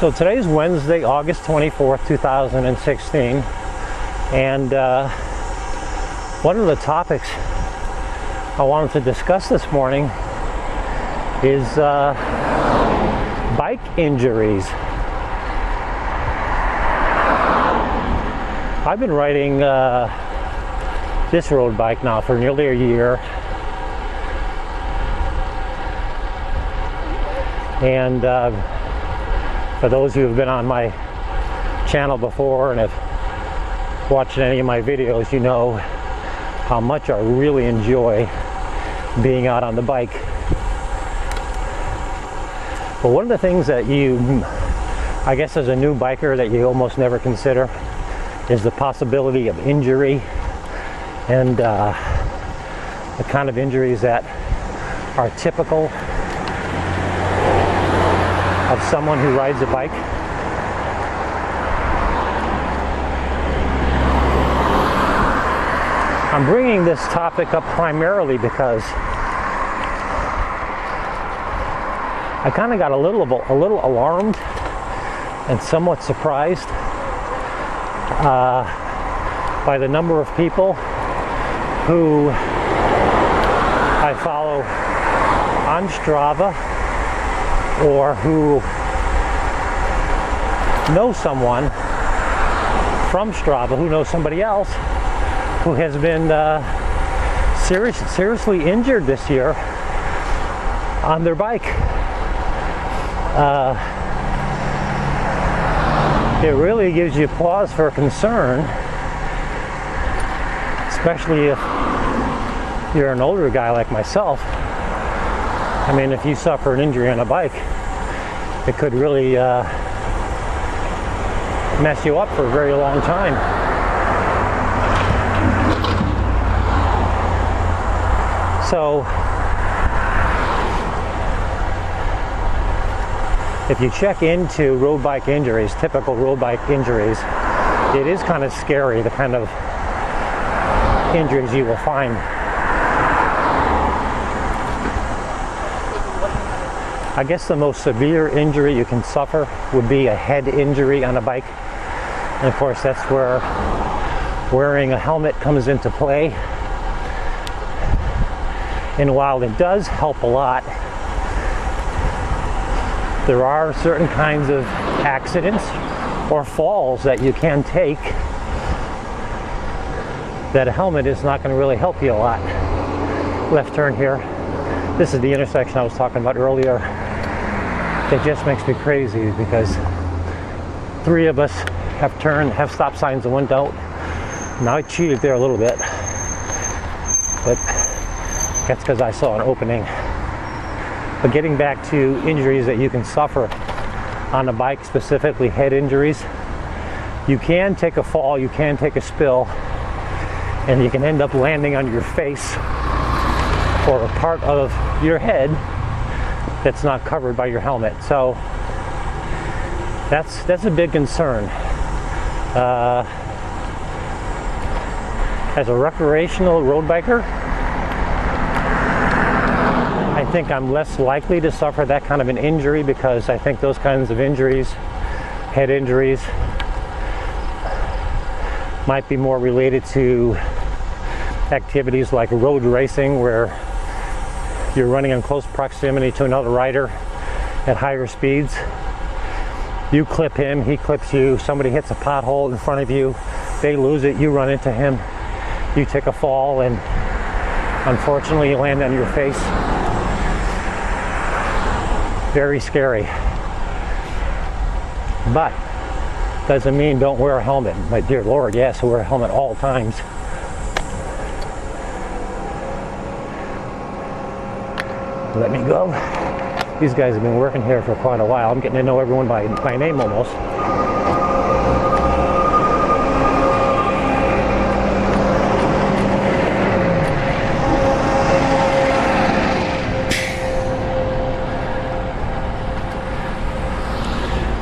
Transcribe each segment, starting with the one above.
So today's Wednesday, August 24th, 2016, and one of the topics I wanted to discuss this morning is bike injuries. I've been riding this road bike now for nearly a year, and for those who have been on my channel before and have watched any of my videos, you know how much I really enjoy being out on the bike. But one of the things that I guess as a new biker, that you almost never consider is the possibility of injury, and the kind of injuries that are typical of someone who rides a bike. I'm bringing this topic up primarily because I kind of got a little alarmed and somewhat surprised by the number of people who I follow on Strava, or who know someone from Strava who knows somebody else who has been seriously injured this year on their bike. It really gives you pause for concern, especially if you're an older guy like myself. I mean, if you suffer an injury on a bike, it could really mess you up for a very long time. So, if you check into road bike injuries, typical road bike injuries, it is kind of scary, the kind of injuries you will find. I guess the most severe injury you can suffer would be a head injury on a bike. And of course, that's where wearing a helmet comes into play. And while it does help a lot, there are certain kinds of accidents or falls that you can take that a helmet is not going to really help you a lot. Left turn here. This is the intersection I was talking about earlier. It just makes me crazy because three of us have stop signs that went out. Now I cheated there a little bit, but that's because I saw an opening. But getting back to injuries that you can suffer on a bike, specifically head injuries, you can take a fall, you can take a spill, and you can end up landing on your face or a part of your head that's not covered by your helmet. So that's a big concern. As a recreational road biker, I think I'm less likely to suffer that kind of an injury, because I think those kinds of injuries, head injuries, might be more related to activities like road racing, where you're running in close proximity to another rider at higher speeds. You clip him, he clips you, somebody hits a pothole in front of you, they lose it, you run into him, you take a fall, and unfortunately you land on your face. Very scary. But doesn't mean don't wear a helmet. My dear Lord, yes, I wear a helmet all times. Let me go. These guys have been working here for quite a while. I'm getting to know everyone by name almost.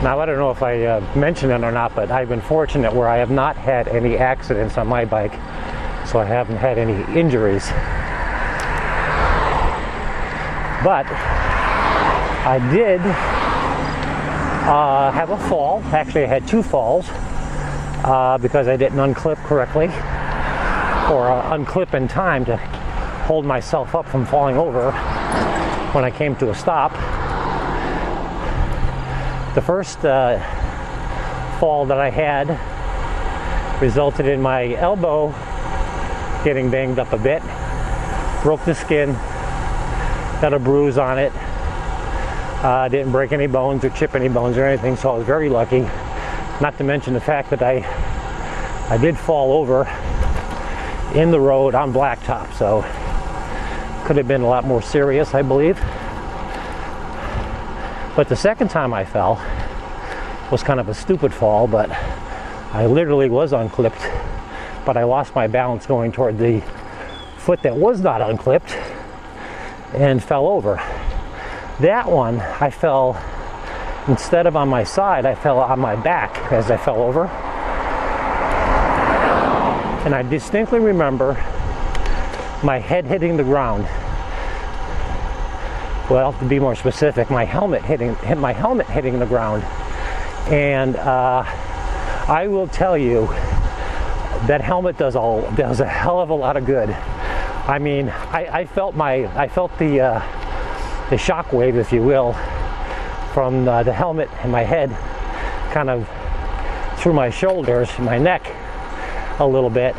Now, I don't know if I mentioned it or not, but I've been fortunate where I have not had any accidents on my bike, so I haven't had any injuries. But I did have a fall. Actually, I had 2 falls because I didn't unclip correctly, or unclip in time to hold myself up from falling over when I came to a stop. The first fall that I had resulted in my elbow getting banged up a bit, broke the skin, got a bruise on it. Didn't break any bones or chip any bones or anything, so I was very lucky. Not to mention the fact that I did fall over in the road on blacktop, so could have been a lot more serious, I believe. But the second time I fell was kind of a stupid fall, but I literally was unclipped, but I lost my balance going toward the foot that was not unclipped and fell over. That one, I fell, instead of on my side, I fell on my back as I fell over. And I distinctly remember my head hitting the ground. Well, to be more specific, my helmet hitting the ground. And I will tell you, that helmet does a hell of a lot of good. I mean, I felt the shock wave, if you will, from the helmet and my head kind of through my shoulders, my neck a little bit.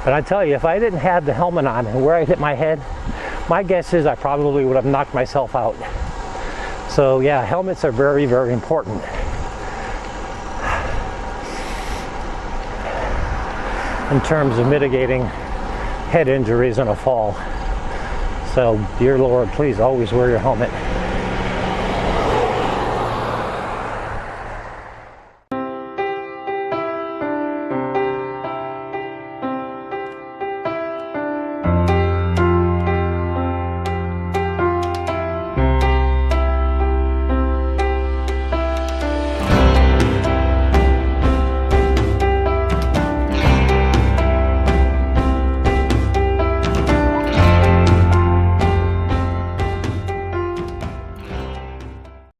But I tell you, if I didn't have the helmet on and where I hit my head, my guess is I probably would have knocked myself out. So yeah, helmets are very, very important. In terms of mitigating head injuries in a fall. So, dear Lord, please always wear your helmet.